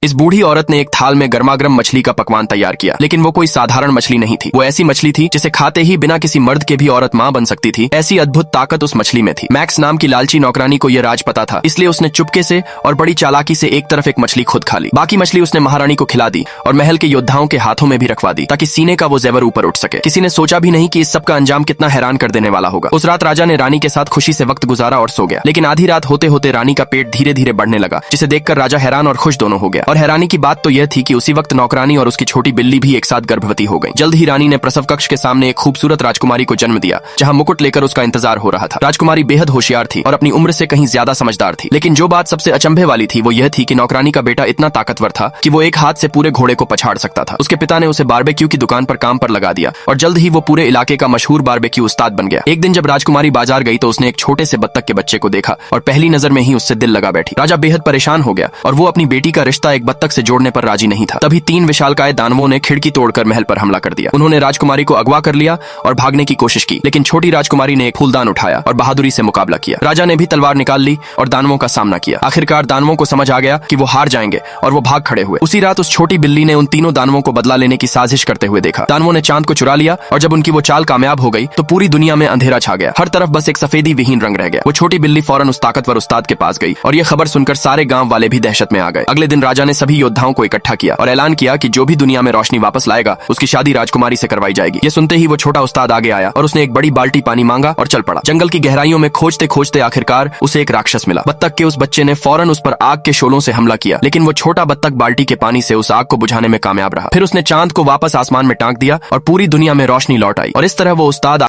इस बूढ़ी औरत ने एक थाल में गर्मागर्म मछली का पकवान तैयार किया, लेकिन वो कोई साधारण मछली नहीं थी। वो ऐसी मछली थी जिसे खाते ही बिना किसी मर्द के भी औरत मां बन सकती थी। ऐसी अद्भुत ताकत उस मछली में थी। मैक्स नाम की लालची नौकरानी को यह राज पता था, इसलिए उसने चुपके से और बड़ी चालाकी से एक तरफ एक मछली खुद खा ली। बाकी मछली उसने महारानी को खिला दी और महल के योद्धाओं के हाथों में भी रखवा दी, ताकि सीने का वो जेवर ऊपर उठ सके। किसी ने सोचा भी नहीं कि इस सब का अंजाम कितना हैरान कर देने वाला होगा। उस रात राजा ने रानी के साथ खुशी से वक्त गुजारा और सो गया, लेकिन आधी रात होते होते रानी का पेट धीरे धीरे बढ़ने लगा, जिसे देखकर राजा हैरान और खुश दोनों हो गया। और हैरानी की बात तो यह थी कि उसी वक्त नौकरानी और उसकी छोटी बिल्ली भी एक साथ गर्भवती हो गई। जल्द ही रानी ने प्रसव कक्ष के सामने एक खूबसूरत राजकुमारी को जन्म दिया, जहां मुकुट लेकर उसका इंतजार हो रहा था। राजकुमारी बेहद होशियार थी और अपनी उम्र से कहीं ज्यादा समझदार थी, लेकिन जो बात सबसे अचंभे वाली थी वो यह थी कि नौकरानी का बेटा इतना ताकतवर था कि वो एक हाथ से पूरे घोड़े को पछाड़ सकता था। उसके पिता ने उसे बारबेक्यू की दुकान पर काम पर लगा दिया और जल्द ही वो पूरे इलाके का मशहूर बारबेक्यू उस्ताद बन गया। एक दिन जब राजकुमारी बाजार गई तो उसने एक छोटे से बत्तख के बच्चे को देखा और पहली नजर में ही उससे दिल लगा बैठी। राजा बेहद परेशान हो गया और वो अपनी बेटी का रिश्ता एक बत्तख से जोड़ने पर राजी नहीं था। तभी 3 विशालकाय दानवों ने खिड़की तोड़कर महल पर हमला कर दिया। उन्होंने राजकुमारी को अगवा कर लिया और भागने की कोशिश की, लेकिन छोटी राजकुमारी ने एक फूलदान उठाया और बहादुरी से मुकाबला किया। राजा ने भी तलवार निकाल ली और दानवों का सामना किया। आखिरकार दानवों को समझ आ गया कि वो हार जाएंगे और वो भाग खड़े हुए। उसी रात उस छोटी बिल्ली ने उन तीनों दानवों को बदला लेने की साजिश करते हुए देखा। दानवों ने चांद को चुरा लिया और जब उनकी वो चाल कामयाब हो गई तो पूरी दुनिया में अंधेरा छा गया। हर तरफ बस एक सफेदी विहीन रंग रह गया। वो छोटी बिल्ली फौरन उस ताकतवर उस्ताद के पास गई और ये खबर सुनकर सारे गांव वाले भी दहशत में आ गए। अगले दिन राजा ने सभी योद्धाओं को इकट्ठा किया और ऐलान किया कि जो भी दुनिया में रोशनी वापस लाएगा उसकी शादी राजकुमारी से करवाई जाएगी। ये सुनते ही वो छोटा उस्ताद आगे आया और उसने एक बड़ी बाल्टी पानी मांगा और चल पड़ा। जंगल की गहराइयों में खोजते खोजते आखिरकार उसे एक राक्षस मिला। बत्तख के उस बच्चे ने फौरन उस पर आग के शोलों से हमला किया, लेकिन वो छोटा बत्तख बाल्टी के पानी से उस आग को बुझाने में कामयाब रहा। फिर उसने चांद को वापस आसमान में टांक दिया और पूरी दुनिया में रोशनी लौट आई और इस तरह वो उस्ताद